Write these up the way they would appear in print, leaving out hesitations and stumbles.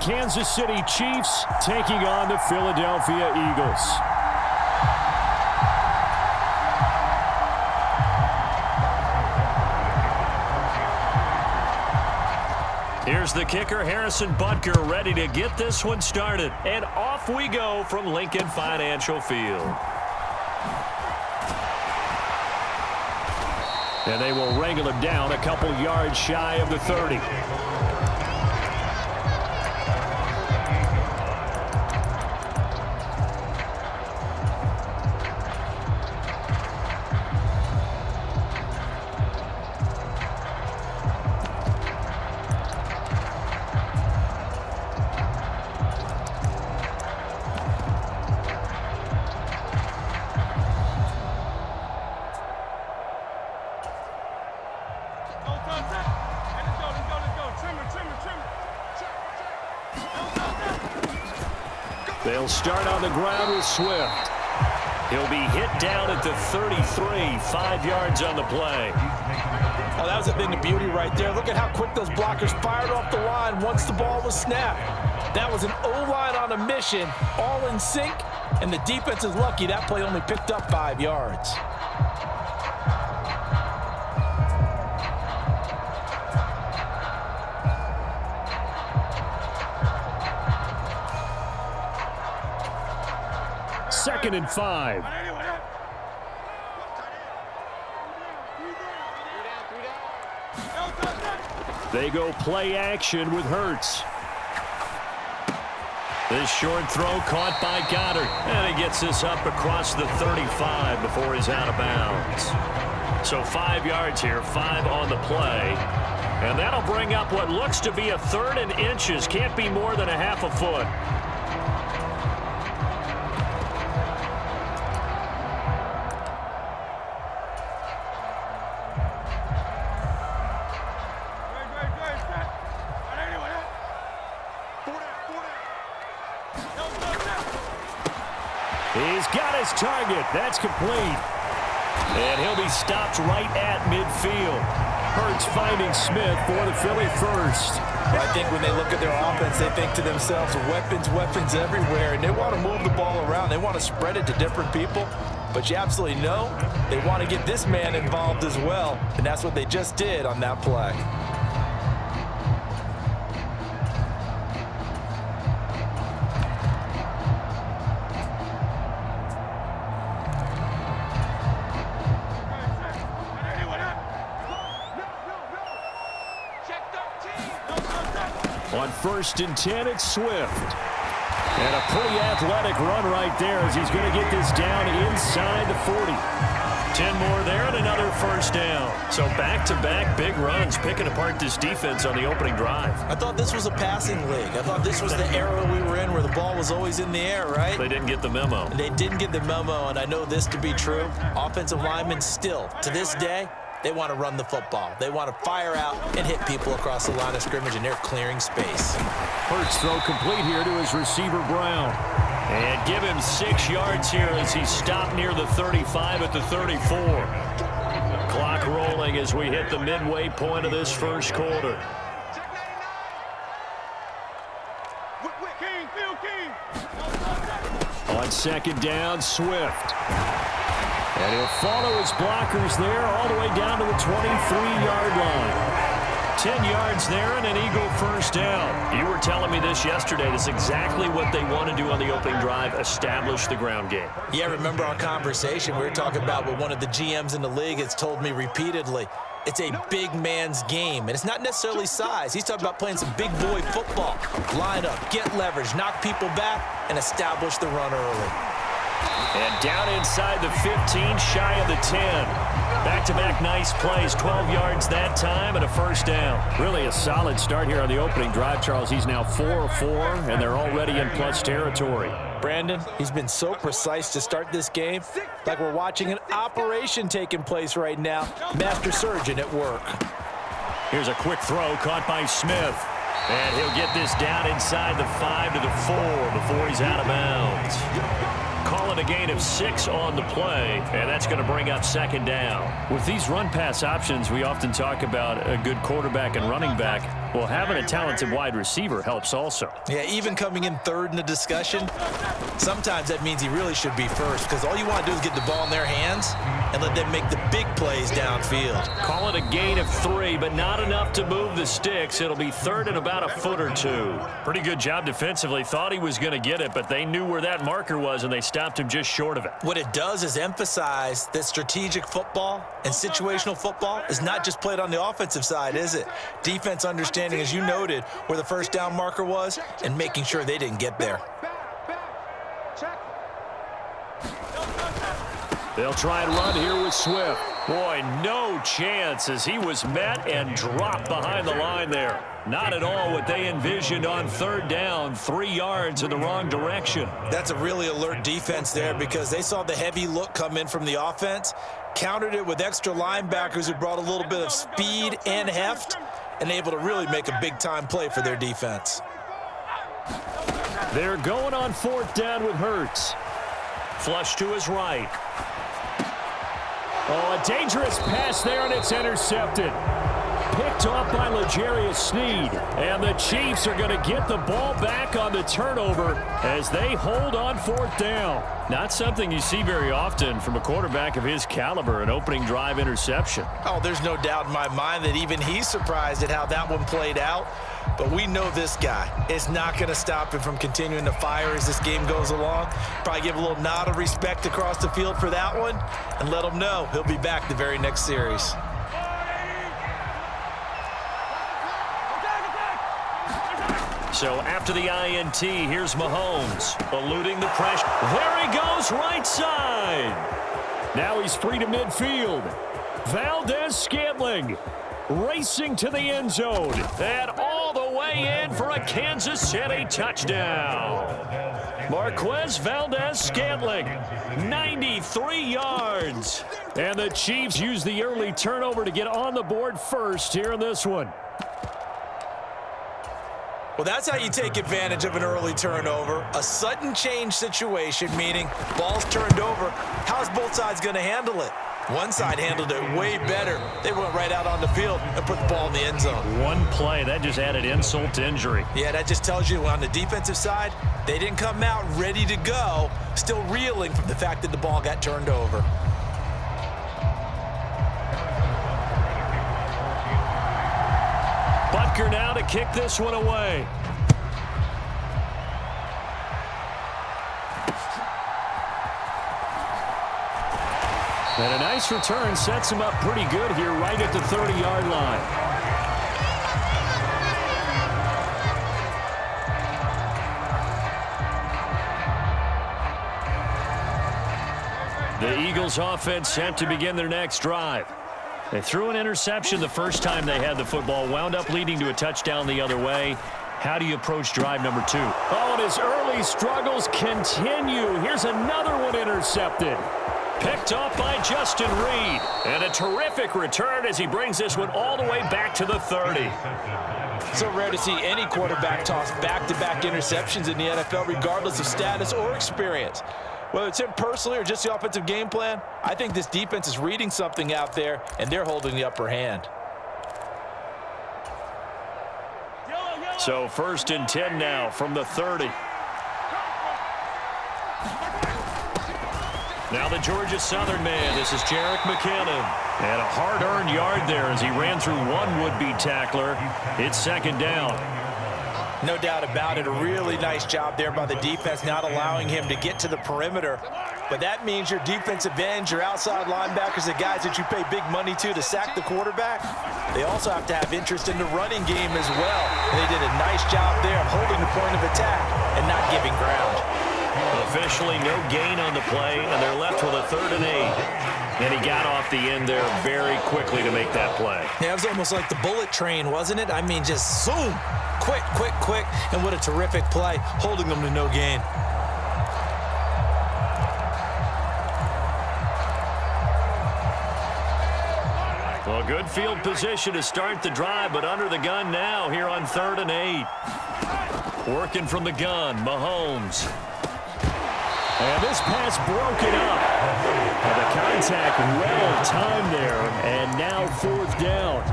Kansas City Chiefs taking on the Philadelphia Eagles. Here's the kicker, Harrison Butker, ready to get this one started. And off we go from Lincoln Financial Field. And they will wrangle him down a couple yards shy of the 30. They'll start on the ground with Swift. He'll be hit down at the 33, 5 yards on the play. Oh, that was a thing of beauty right there. Look at how quick those blockers fired off the line once the ball was snapped. That was an O-line on a mission, all in sync, and the defense is lucky that play only picked up 5 yards. Second and 5. They go play action with Hurts. This short throw caught by Goddard. And he gets this up across the 35 before he's out of bounds. So 5 yards here, 5 on the play. And that'll bring up what looks to be a 3rd and inches. Can't be more than a half a foot. He's got his target. That's complete. And he'll be stopped right at midfield. Hurts finding Smith for the Philly first. I think when they look at their offense, they think to themselves, weapons, weapons everywhere. And they want to move the ball around. They want to spread it to different people. But you absolutely know they want to get this man involved as well. And that's what they just did on that play. On 1st and 10, it's Swift. And a pretty athletic run right there as he's going to get this down inside the 40. 10 more there and another first down. So back-to-back big runs picking apart this defense on the opening drive. I thought this was a passing league. I thought this was the era we were in where the ball was always in the air, right? They didn't get the memo. They didn't get the memo, and I know this to be true. Offensive linemen still, to this day, they want to run the football. They want to fire out and hit people across the line of scrimmage, and they're clearing space. Hurts throw complete here to his receiver, Brown. And give him 6 yards here as he's stopped near the 35 at the 34. Clock rolling as we hit the midway point of this first quarter. On 2nd down, Swift. And he'll follow his blockers there all the way down to the 23-yard line. 10 yards there and an Eagle first down. You were telling me this yesterday. That's exactly what they want to do on the opening drive, establish the ground game. Yeah, remember our conversation? We were talking about what one of the GMs in the league has told me repeatedly. It's a big man's game, and it's not necessarily size. He's talking about playing some big boy football. Line up, get leverage, knock people back, and establish the run early. And down inside the 15, shy of the 10. Back-to-back nice plays, 12 yards that time and a first down. Really a solid start here on the opening drive, Charles. He's now 4 of 4, and they're already in plus territory. Brandon, he's been so precise to start this game, like we're watching an operation taking place right now. Master surgeon at work. Here's a quick throw caught by Smith. And he'll get this down inside the 5 to the 4 before he's out of bounds. Call it a gain of 6 on the play, and that's going to bring up 2nd down. With these run-pass options, we often talk about a good quarterback and running back. Well, having a talented wide receiver helps also. Yeah, even coming in third in the discussion, sometimes that means he really should be first, because all you want to do is get the ball in their hands and let them make the big plays downfield. Call it a gain of 3, but not enough to move the sticks. It'll be third and about a foot or 2. Pretty good job defensively. Thought he was going to get it, but they knew where that marker was, and they stopped him just short of it. What it does is emphasize that strategic football and situational football is not just played on the offensive side, is it? Defense understanding, as you noted, where the first down marker was and making sure they didn't get there. They'll try and run here with Swift. Boy, no chance as he was met and dropped behind the line there. Not at all what they envisioned on third down, 3 yards in the wrong direction. That's a really alert defense there because they saw the heavy look come in from the offense, countered it with extra linebackers who brought a little bit of speed and heft, and able to really make a big-time play for their defense. They're going on fourth down with Hurts. Flush to his right. Oh, a dangerous pass there, and it's intercepted. Picked off by L'Jarius Sneed. And the Chiefs are going to get the ball back on the turnover as they hold on fourth down. Not something you see very often from a quarterback of his caliber, an opening drive interception. Oh, there's no doubt in my mind that even he's surprised at how that one played out. But we know this guy is not going to stop him from continuing to fire as this game goes along. Probably give a little nod of respect across the field for that one and let him know he'll be back the very next series. So after the INT, here's Mahomes, eluding the pressure. There he goes, right side. Now he's free to midfield. Valdez-Scantling racing to the end zone. And all the way in for a Kansas City touchdown. Marquez Valdez-Scantling, 93 yards. And the Chiefs use the early turnover to get on the board first here in this one. Well, that's how you take advantage of an early turnover. A sudden change situation, meaning ball's turned over. How's both sides going to handle it? One side handled it way better. They went right out on the field and put the ball in the end zone. One play, that just added insult to injury. Yeah, that just tells you on the defensive side, they didn't come out ready to go, still reeling from the fact that the ball got turned over. Butker now to kick this one away. And a nice return sets him up pretty good here right at the 30-yard line. The Eagles offense set to begin their next drive. They threw an interception the first time they had the football, wound up leading to a touchdown the other way. How do you approach drive number 2? Oh, and his early struggles continue. Here's another one intercepted. Picked off by Justin Reed. And a terrific return as he brings this one all the way back to the 30. So rare to see any quarterback toss back-to-back interceptions in the NFL, regardless of status or experience. Whether it's him personally or just the offensive game plan, I think this defense is reading something out there, and they're holding the upper hand. So 1st and 10 now from the 30. Now the Georgia Southern man. This is Jerick McKinnon. And a hard-earned yard there as he ran through one would-be tackler. It's 2nd down. No doubt about it. A really nice job there by the defense, not allowing him to get to the perimeter. But that means your defensive ends, your outside linebackers, the guys that you pay big money to sack the quarterback, they also have to have interest in the running game as well. And they did a nice job there of holding the point of attack and not giving ground. Officially no gain on the play, and they're left with a 3rd and 8. And he got off the end there very quickly to make that play. Yeah, it was almost like the bullet train, wasn't it? I mean, just zoom. Quick, quick, quick. And what a terrific play, holding them to no gain. Well, good field position to start the drive, but under the gun now here on 3rd and 8. Working from the gun, Mahomes. And this pass broken up. And the contact well timed there, and now 4th down.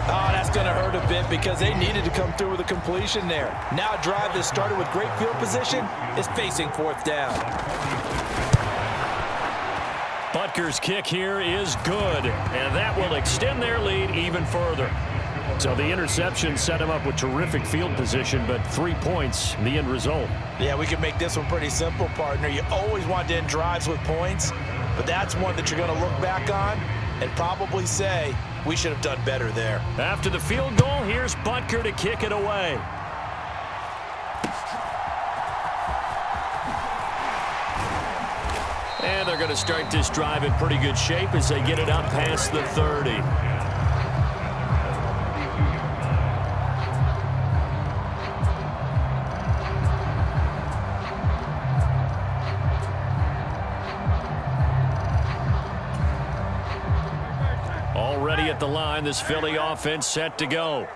Oh, that's going to hurt a bit because they needed to come through with a completion there. Now a drive that started with great field position is facing fourth down. Butker's kick here is good, and that will extend their lead even further. So the interception set him up with terrific field position, but 3 points, the end result. Yeah, we can make this one pretty simple, partner. You always want to end drives with points, but that's one that you're going to look back on and probably say, we should have done better there. After the field goal, here's Butker to kick it away. And they're going to start this drive in pretty good shape as they get it up past the 30. Already at the line, this Philly offense set to go.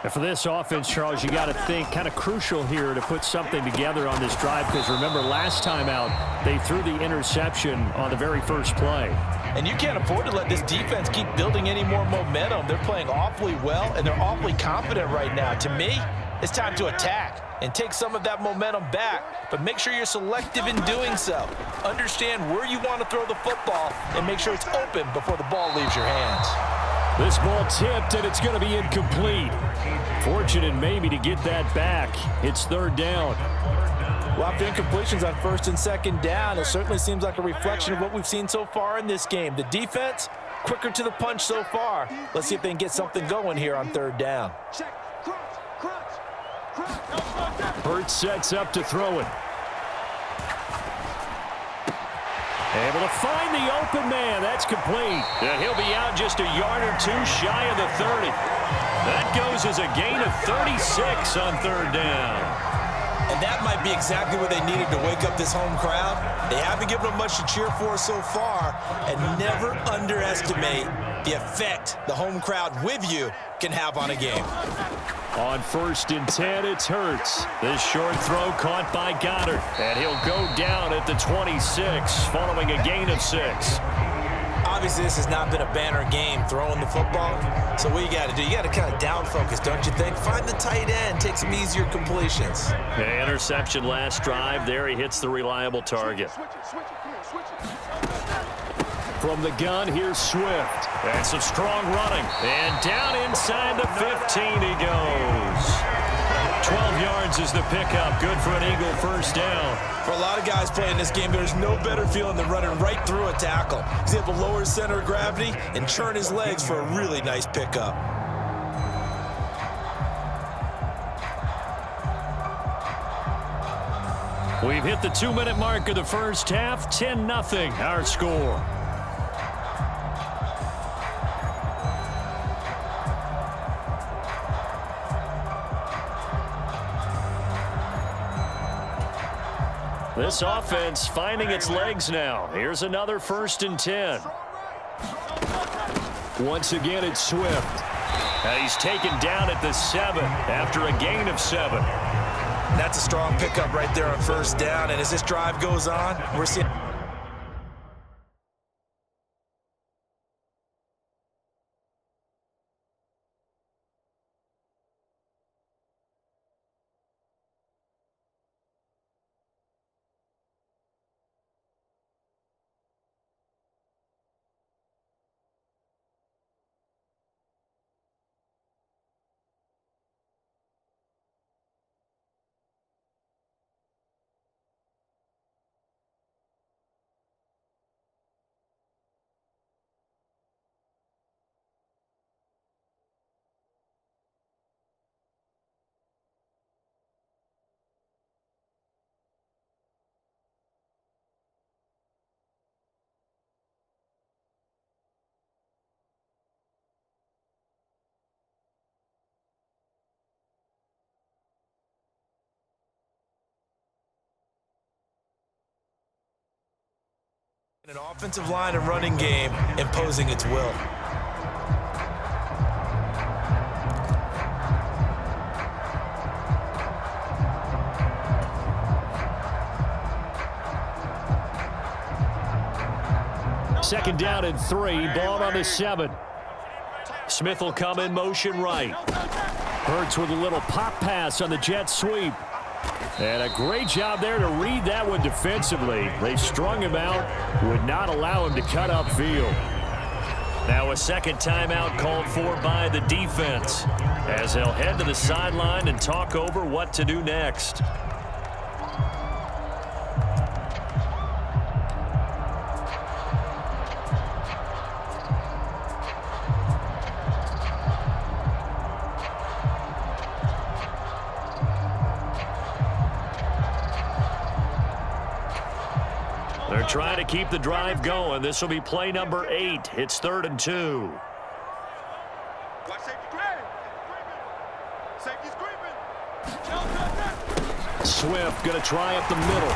And for this offense, Charles, you got to think kind of crucial here to put something together on this drive, because remember last time out they threw the interception on the very first play. And you can't afford to let this defense keep building any more momentum. They're playing awfully well, and they're awfully confident right now. To me, it's time to attack and take some of that momentum back, but make sure you're selective in doing so. Understand where you want to throw the football and make sure it's open before the ball leaves your hands. This ball tipped, and it's going to be incomplete. Fortunate maybe to get that back. It's third down. Well, after incompletions on first and second down, it certainly seems like a reflection of what we've seen so far in this game. The defense, quicker to the punch so far. Let's see if they can get something going here on third down. Burt sets up to throw it. Able to find the open man. That's complete. And he'll be out just a yard or two shy of the 30. That goes as a gain of 36 on third down. And that might be exactly what they needed to wake up this home crowd. They haven't given them much to cheer for so far, and never underestimate the effect the home crowd with you can have on a game. On first and 10, it's Hurts. This short throw caught by Goddard, and he'll go down at the 26 following a gain of 6. Obviously, this has not been a banner game throwing the football. So what you got to do, you got to kind of down focus, don't you think? Find the tight end, take some easier completions. The interception last drive. There he hits the reliable target. From the gun, here's Swift. And some strong running. And down inside the 15 he goes. 12 yards is the pickup. Good for an Eagle first down. For a lot of guys playing this game, there's no better feeling than running right through a tackle. He's able to lower his center of gravity and churn his legs for a really nice pickup. We've hit the 2-minute mark of the first half. 10-0 our score. This offense finding its legs now. Here's another first and 10. Once again, it's Swift. He's taken down at the 7 after a gain of 7. That's a strong pickup right there on first down. And as this drive goes on, we're seeing... An offensive line and running game imposing its will. Second down and 3, ball on the 7. Smith will come in motion right. Hurts with a little pop pass on the jet sweep. And a great job there to read that one defensively. They strung him out, would not allow him to cut upfield. Now a second timeout called for by the defense as they'll head to the sideline and talk over what to do next. They're trying to keep the drive going. This will be play number 8. It's 3rd and 2. Swift going to try up the middle.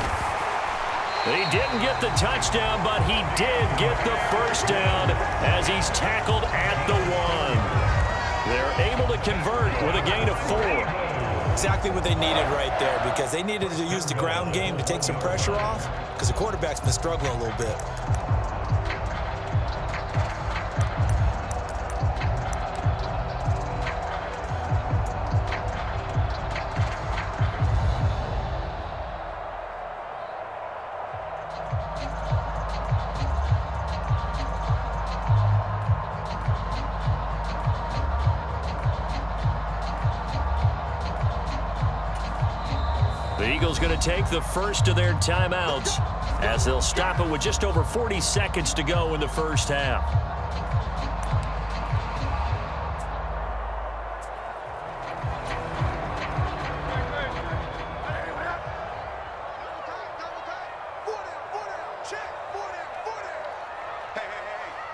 He didn't get the touchdown, but he did get the first down as he's tackled at the 1. They're able to convert with a gain of 4. Exactly what they needed right there, because they needed to use the ground game to take some pressure off, because the quarterback's been struggling a little bit. The Eagles going to take the first of their timeouts as they'll stop it with just over 40 seconds to go in the first half.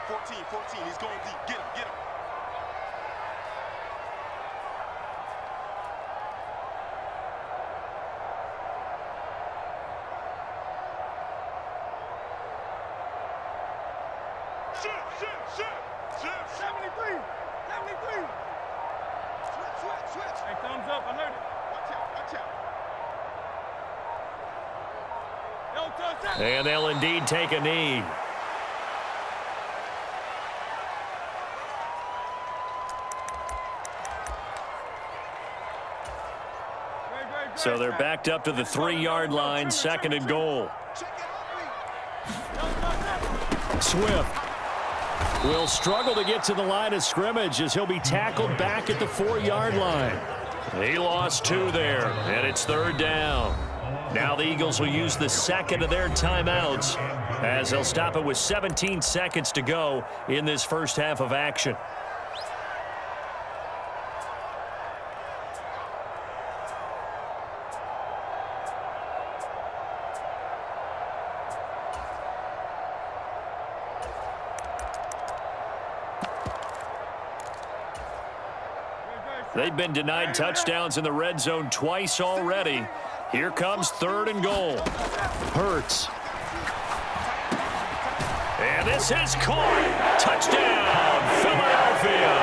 Hey, 14, he's going deep. Get him. Shoot. 73. Switch. Hey, thumbs up. I heard it. Watch out. And they'll indeed take a knee. So they're backed up to the 3-yard line, 2nd and goal. Swift will struggle to get to the line of scrimmage as he'll be tackled back at the 4-yard line. He lost 2 there, and it's 3rd down. Now the Eagles will use the second of their timeouts as they'll stop it with 17 seconds to go in this first half of action. They've been denied touchdowns in the red zone twice already. Here comes 3rd and goal. Hurts. And this is caught. Touchdown, Philadelphia.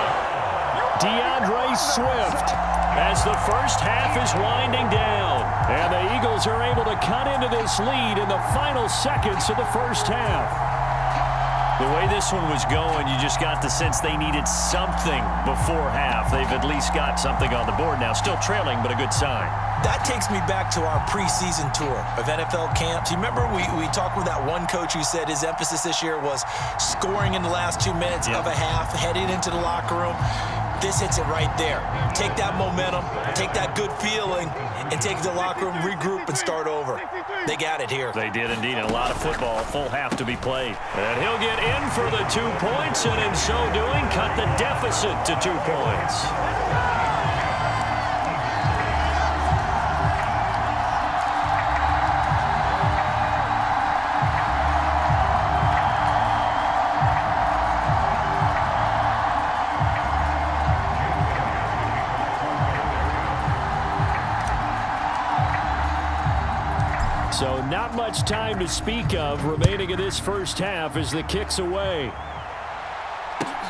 DeAndre Swift as the first half is winding down. And the Eagles are able to cut into this lead in the final seconds of the first half. The way this one was going, you just got the sense they needed something before half. They've at least got something on the board now. Still trailing, but a good sign. That takes me back to our preseason tour of NFL camps. You remember we talked with that one coach who said his emphasis this year was scoring in the last 2 minutes of a half, heading into the locker room. This hits it right there. Take that momentum, take that good feeling, and take it to the locker room, regroup, and start over. They got it here. They did indeed. And a lot of football, full half to be played. And he'll get in for the 2 points, and in so doing, cut the deficit to 2 points. So not much time to speak of remaining in this first half as the kick's away.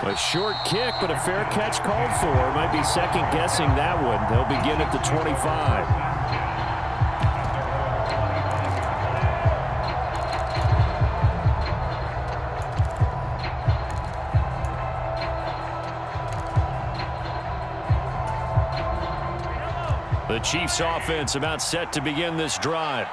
A short kick, but a fair catch called for. Might be second-guessing that one. They'll begin at the 25. Chiefs offense about set to begin this drive.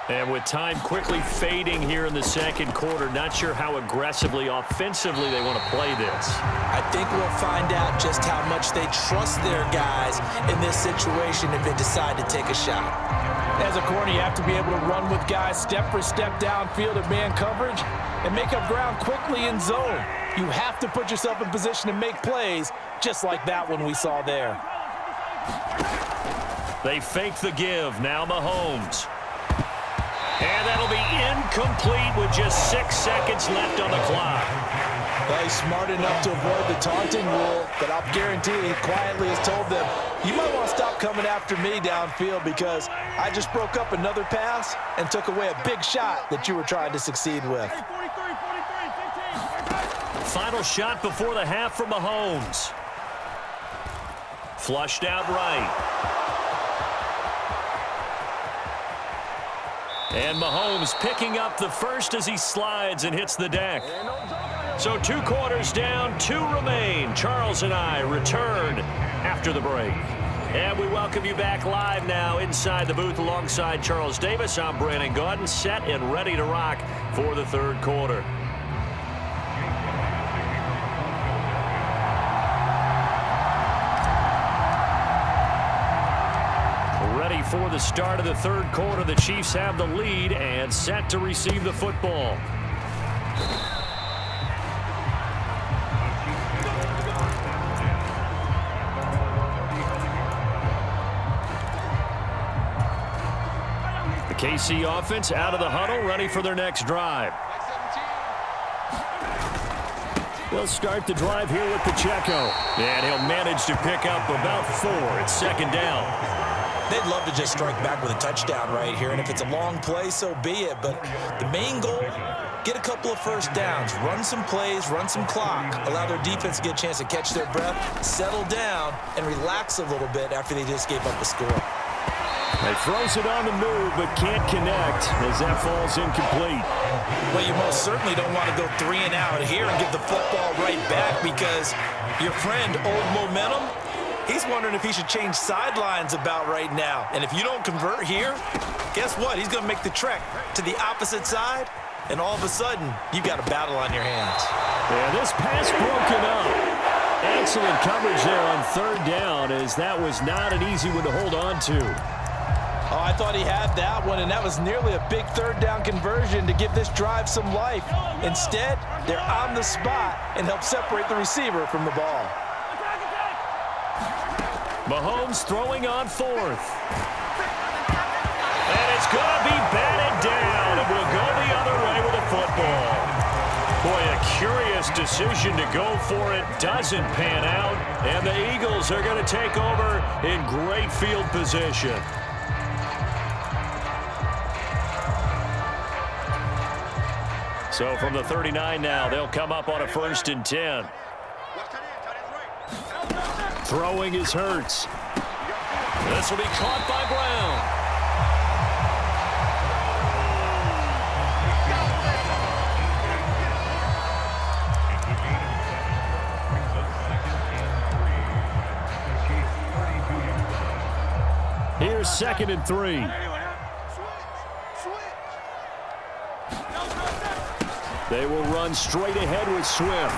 And with time quickly fading here in the second quarter, not sure how aggressively, offensively they want to play this. I think we'll find out just how much they trust their guys in this situation if they decide to take a shot. As a corner, you have to be able to run with guys step for step downfield in man coverage and make up ground quickly in zone. You have to put yourself in position to make plays just like that one we saw there. They fake the give. Now Mahomes. And that'll be incomplete with just 6 seconds left on the clock. Well, he's smart enough to avoid the taunting rule, but I'll guarantee he quietly has told them, you might want to stop coming after me downfield because I just broke up another pass and took away a big shot that you were trying to succeed with. Final shot before the half from Mahomes. Flushed out right. And Mahomes picking up the first as he slides and hits the deck. So 2 quarters down, 2 remain. Charles and I return after the break. And we welcome you back live now inside the booth alongside Charles Davis. I'm Brandon Gaudin, set and ready to rock for the third quarter. Ready for the start of the third quarter. The Chiefs have the lead and set to receive the football. The KC offense out of the huddle, ready for their next drive. They'll start the drive here with Pacheco. And he'll manage to pick up about 4. It's second down. They'd love to just strike back with a touchdown right here, and if it's a long play, so be it. But the main goal, get a couple of first downs, run some plays, run some clock, allow their defense to get a chance to catch their breath, settle down, and relax a little bit after they just gave up a score. He throws it on the move, but can't connect as that falls incomplete. Well, you most certainly don't want to go 3 and out here and give the football right back because your friend, Old Momentum, he's wondering if he should change sidelines about right now. And if you don't convert here, guess what? He's going to make the trek to the opposite side, and all of a sudden, you've got a battle on your hands. Yeah, this pass broken up. Excellent coverage there on third down, as that was not an easy one to hold on to. Oh, I thought he had that one, and that was nearly a big third down conversion to give this drive some life. Instead, they're on the spot and help separate the receiver from the ball. Mahomes throwing on 4th. And it's going to be batted down. It will go the other way with the football. Boy, a curious decision to go for it. Doesn't pan out. And the Eagles are going to take over in great field position. So from the 39 now, they'll come up on a 1st and 10. Throwing is Hurts. This will be caught by Brown. Here's 2nd and 3. They will run straight ahead with Swift.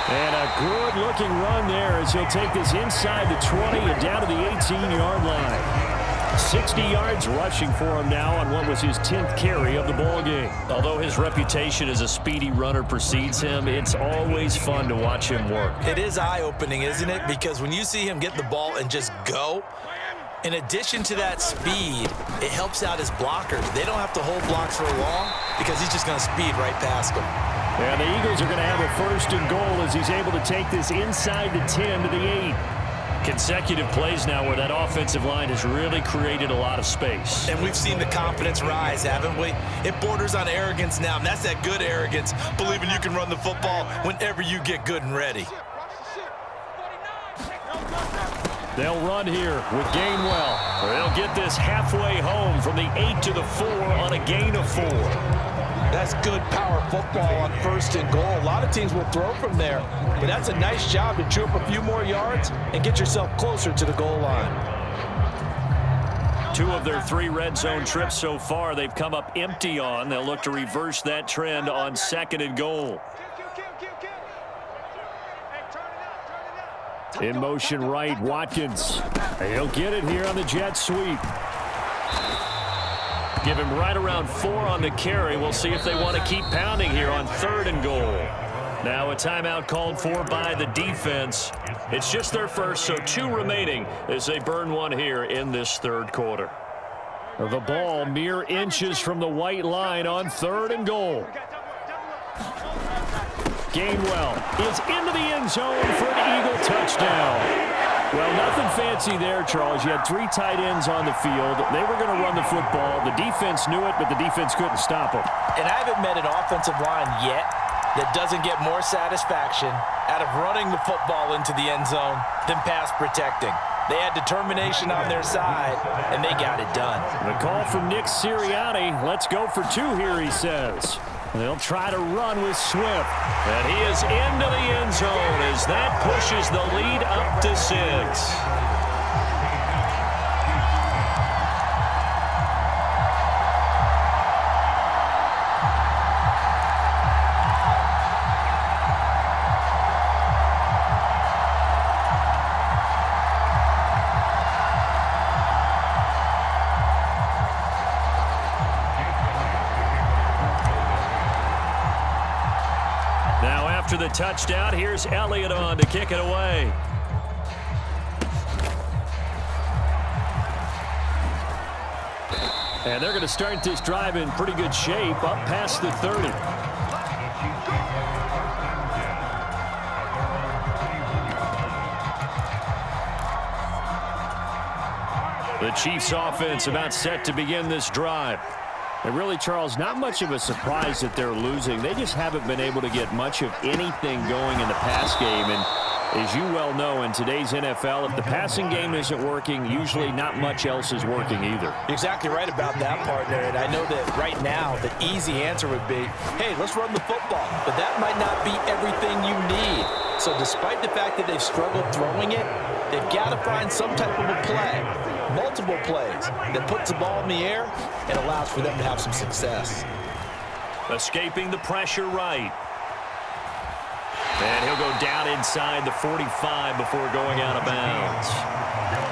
And a good-looking run there as he'll take this inside the 20 and down to the 18-yard line. 60 yards rushing for him now on what was his 10th carry of the ballgame. Although his reputation as a speedy runner precedes him, it's always fun to watch him work. It is eye-opening, isn't it? Because when you see him get the ball and just go, in addition to that speed, it helps out his blockers. They don't have to hold blocks for long because he's just going to speed right past them. And the Eagles are going to have a 1st and goal as he's able to take this inside the 10 to the 8. Consecutive plays now where that offensive line has really created a lot of space. And we've seen the confidence rise, haven't we? It borders on arrogance now, and that's that good arrogance, believing you can run the football whenever you get good and ready. They'll run here with Gainwell. They'll get this halfway home from the 8 to the 4 on a gain of 4. That's good power football on 1st and goal. A lot of teams will throw from there, but that's a nice job to chew up a few more yards and get yourself closer to the goal line. 2 of their 3 red zone trips so far, they've come up empty on. They'll look to reverse that trend on 2nd and goal. In motion right, Watkins. He'll get it here on the jet sweep. Give him right around 4 on the carry. We'll see if they want to keep pounding here on 3rd and goal. Now a timeout called for by the defense. It's just their first, so 2 remaining as they burn 1 here in this 3rd quarter. The ball mere inches from the white line on 3rd and goal. Gainwell is into the end zone for an Eagle touchdown. Well, nothing fancy there, Charles. You had 3 tight ends on the field. They were going to run the football. The defense knew it, but the defense couldn't stop them. And I haven't met an offensive line yet that doesn't get more satisfaction out of running the football into the end zone than pass protecting. They had determination on their side, and they got it done. The call from Nick Sirianni. Let's go for 2 here, he says. They'll try to run with Swift. And he is into the end zone as that pushes the lead up to 6. After the touchdown, here's Elliott on to kick it away. And they're going to start this drive in pretty good shape up past the 30. The Chiefs offense about set to begin this drive. And really, Charles, not much of a surprise that they're losing. They just haven't been able to get much of anything going in the pass game. And as you well know, in today's NFL, if the passing game isn't working, usually not much else is working either. Exactly right about that, partner. And I know that right now the easy answer would be, hey, let's run the football. But that might not be everything you need. So despite the fact that they've struggled throwing it, they've got to find some type of a play, multiple plays, that puts the ball in the air and allows for them to have some success. Escaping the pressure right. And he'll go down inside the 45 before going out of bounds.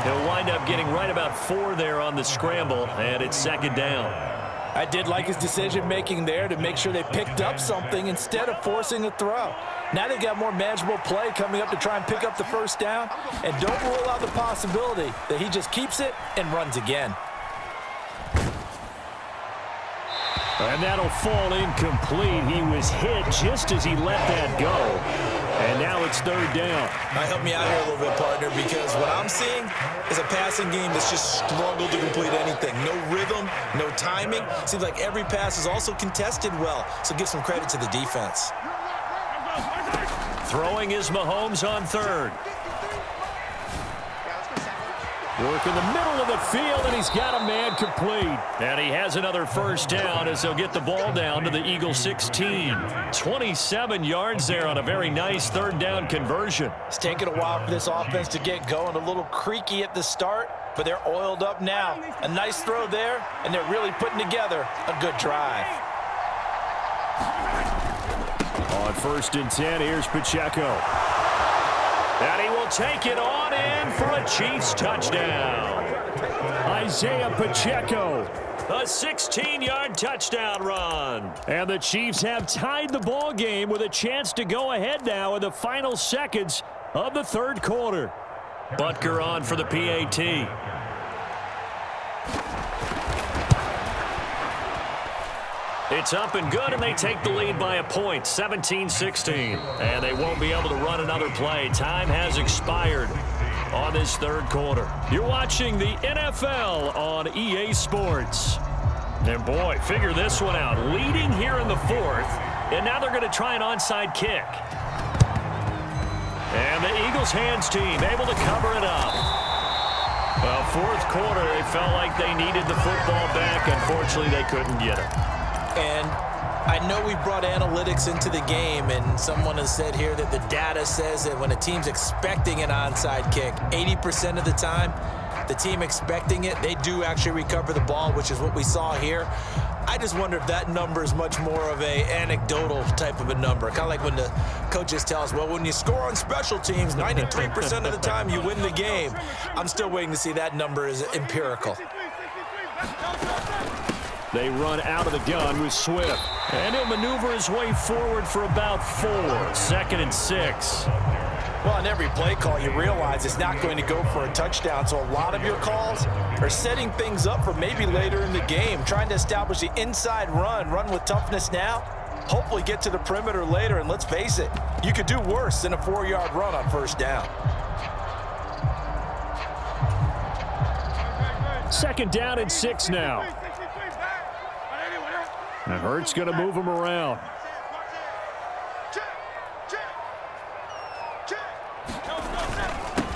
He'll wind up getting right about 4 there on the scramble, and it's 2nd down. I did like his decision-making there to make sure they picked up something instead of forcing a throw. Now they've got more manageable play coming up to try and pick up the 1st down, and don't rule out the possibility that he just keeps it and runs again. And that'll fall incomplete. He was hit just as he let that go. And now it's 3rd down. Help me out here a little bit, partner, because what I'm seeing is a passing game that's just struggled to complete anything. No rhythm, no timing. Seems like every pass is also contested well, so give some credit to the defense. Throwing is Mahomes on 3rd. Work in the middle of the field, and he's got a man complete. And he has another 1st down as they'll get the ball down to the Eagles 16. 27 yards there on a very nice 3rd down conversion. It's taken a while for this offense to get going. A little creaky at the start, but they're oiled up now. A nice throw there, and they're really putting together a good drive. On 1st and 10, here's Pacheco. And he will take it on in for a Chiefs touchdown. Isaiah Pacheco, a 16-yard touchdown run. And the Chiefs have tied the ball game with a chance to go ahead now in the final seconds of the 3rd quarter. Butker on for the PAT. It's up and good, and they take the lead by a point, 17-16. And they won't be able to run another play. Time has expired on this 3rd quarter. You're watching the NFL on EA Sports. And boy, figure this one out. Leading here in the 4th, and now they're going to try an onside kick. And the Eagles hands team able to cover it up. Well, 4th quarter, they felt like they needed the football back. Unfortunately, they couldn't get it. And I know we brought analytics into the game, and someone has said here that the data says that when a team's expecting an onside kick, 80% of the time, the team expecting it, they do actually recover the ball, which is what we saw here. I just wonder if that number is much more of a anecdotal type of a number. Kind of like when the coaches tell us, well, when you score on special teams, 93% of the time you win the game. I'm still waiting to see that number is empirical. They run out of the gun with Swift. And he'll maneuver his way forward for about 4. 2nd and 6. Well, on every play call, you realize it's not going to go for a touchdown, so a lot of your calls are setting things up for maybe later in the game, trying to establish the inside run with toughness now, hopefully get to the perimeter later, and let's face it, you could do worse than a 4-yard run on 1st down. 2nd down and 6 now. And Hurts going to move him around.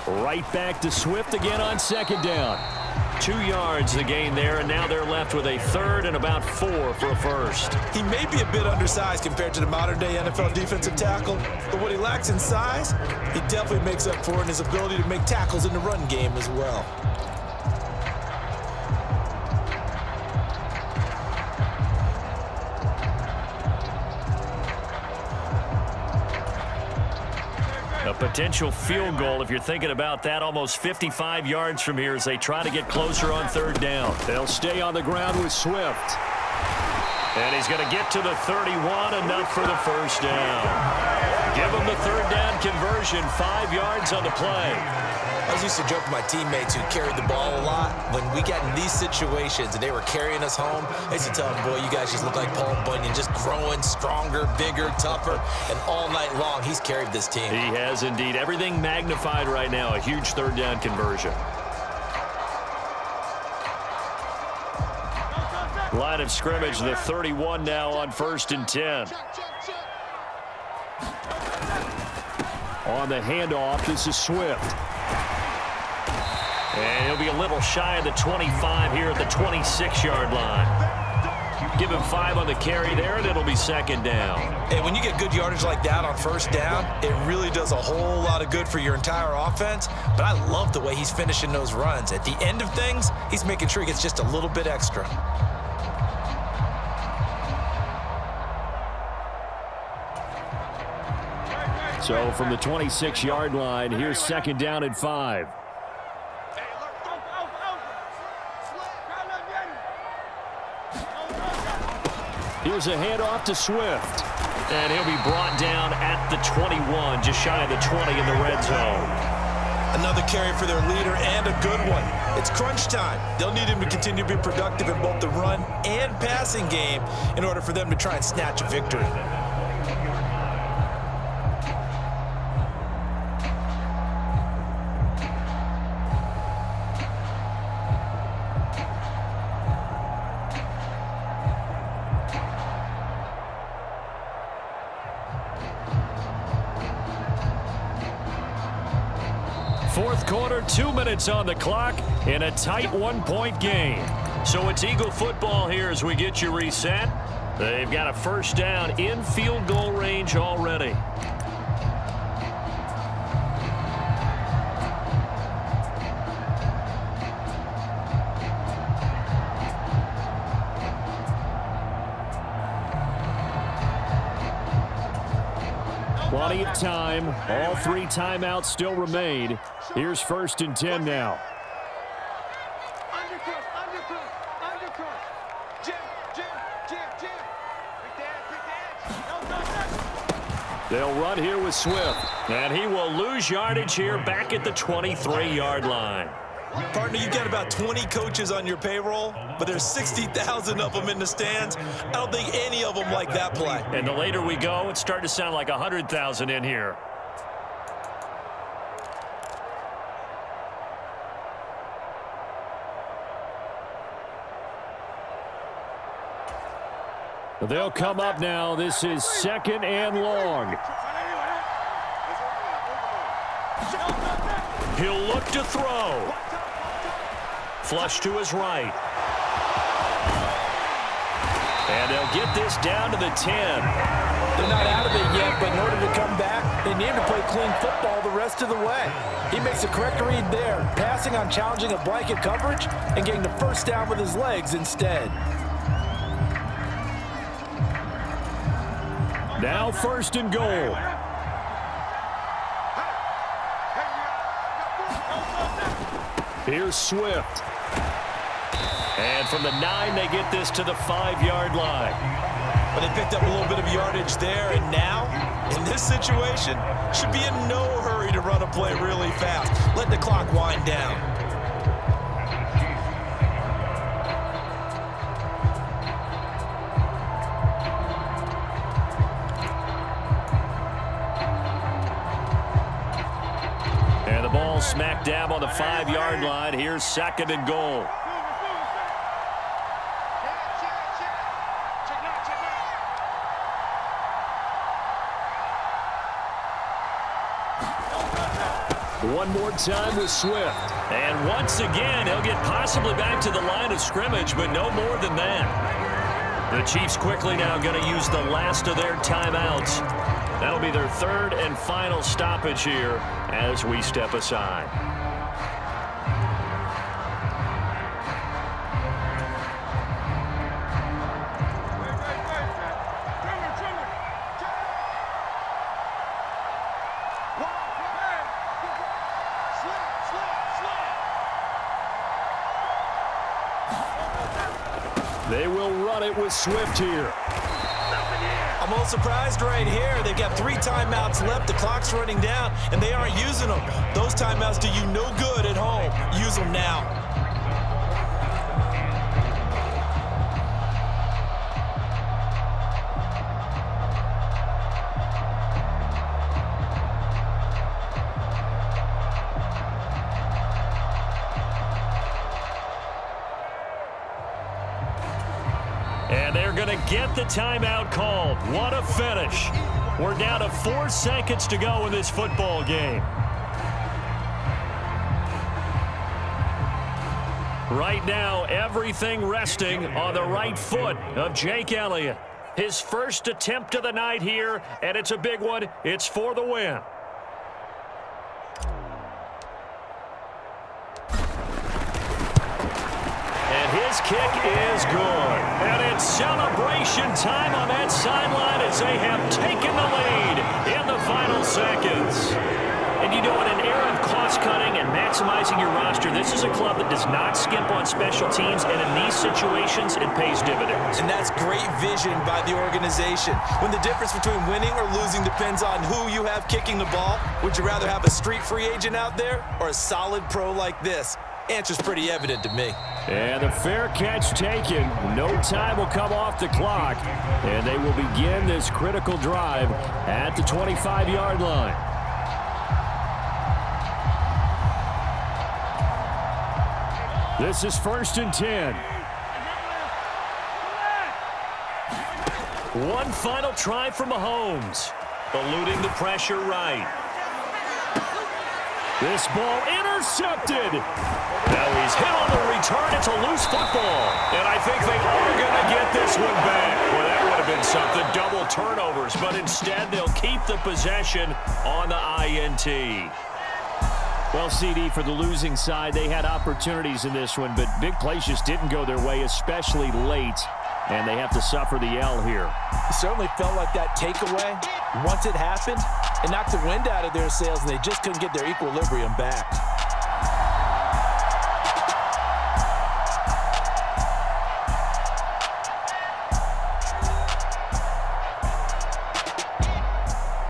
Right back to Swift again on 2nd down. 2 yards the gain there, and now they're left with a 3rd and about 4 for a 1st. He may be a bit undersized compared to the modern-day NFL defensive tackle, but what he lacks in size, he definitely makes up for in his ability to make tackles in the run game as well. A potential field goal, if you're thinking about that, almost 55 yards from here as they try to get closer on 3rd down. They'll stay on the ground with Swift. And he's going to get to the 31, enough for the 1st down. Give him the 3rd down conversion, 5 yards on the play. I was used to joke with my teammates who carried the ball a lot. When we got in these situations and they were carrying us home, I used to tell them, boy, you guys just look like Paul Bunyan, just growing stronger, bigger, tougher, and all night long he's carried this team. He has indeed. Everything magnified right now, a huge 3rd down conversion. Line of scrimmage, the 31 now on 1st and 10. On the handoff, this is Swift. And he'll be a little shy of the 25 here at the 26-yard line. Give him 5 on the carry there, and it'll be 2nd down. And when you get good yardage like that on 1st down, it really does a whole lot of good for your entire offense. But I love the way he's finishing those runs. At the end of things, he's making sure he gets just a little bit extra. So from the 26-yard line, here's 2nd down and 5. Here's a handoff to Swift. And he'll be brought down at the 21, just shy of the 20 in the red zone. Another carry for their leader and a good one. It's crunch time. They'll need him to continue to be productive in both the run and passing game in order for them to try and snatch a victory. Fourth quarter, 2 minutes on the clock in a tight 1-point game. So it's Eagle football here as we get you reset. They've got a 1st down in field goal range already. Plenty of time. All 3 timeouts still remain. Here's 1st and 10 now. They'll run here with Swift. And he will lose yardage here back at the 23-yard line. Partner, you've got about 20 coaches on your payroll, but there's 60,000 of them in the stands. I don't think any of them like that play. And the later we go, it's starting to sound like 100,000 in here. They'll come up now. This is 2nd and long. He'll look to throw. Flush to his right. And they'll get this down to the 10. They're not out of it yet, but in order to come back, they need to play clean football the rest of the way. He makes a correct read there, passing on challenging a blanket coverage and getting the first down with his legs instead. Now 1st and goal. Here's Swift. And from the 9, they get this to the 5-yard line. But they picked up a little bit of yardage there, and now, in this situation, should be in no hurry to run a play really fast. Let the clock wind down. And the ball smack dab on the 5-yard line. Here's 2nd and goal. One more time with Swift. And once again, he'll get possibly back to the line of scrimmage, but no more than that. The Chiefs quickly now going to use the last of their timeouts. That'll be their 3rd and final stoppage here as we step aside. They will run it with Swift here. I'm a little surprised right here. They've got 3 timeouts left. The clock's running down, and they aren't using them. Those timeouts do you no good at home. Use them now. And they're going to get the timeout called. What a finish. We're down to 4 seconds to go in this football game. Right now, everything resting on the right foot of Jake Elliott. His first attempt of the night here, and it's a big one. It's for the win. His kick is good. And it's celebration time on that sideline as they have taken the lead in the final seconds. And you know, in an era of cost-cutting and maximizing your roster, this is a club that does not skimp on special teams, and in these situations, it pays dividends. And that's great vision by the organization. When the difference between winning or losing depends on who you have kicking the ball, would you rather have a street free agent out there or a solid pro like this? Answer's pretty evident to me. And the fair catch taken. No time will come off the clock. And they will begin this critical drive at the 25-yard line. This is 1st and 10. One final try for Mahomes. Eluding the pressure right. This ball intercepted. Now he's hit on the return. It's a loose football. And I think they are going to get this one back. Well, that would have been something. Double turnovers. But instead, they'll keep the possession on the INT. Well, CD, for the losing side, they had opportunities in this one, but big plays just didn't go their way, especially late. And they have to suffer the L here. It certainly felt like that takeaway, once it happened, it knocked the wind out of their sails, and they just couldn't get their equilibrium back.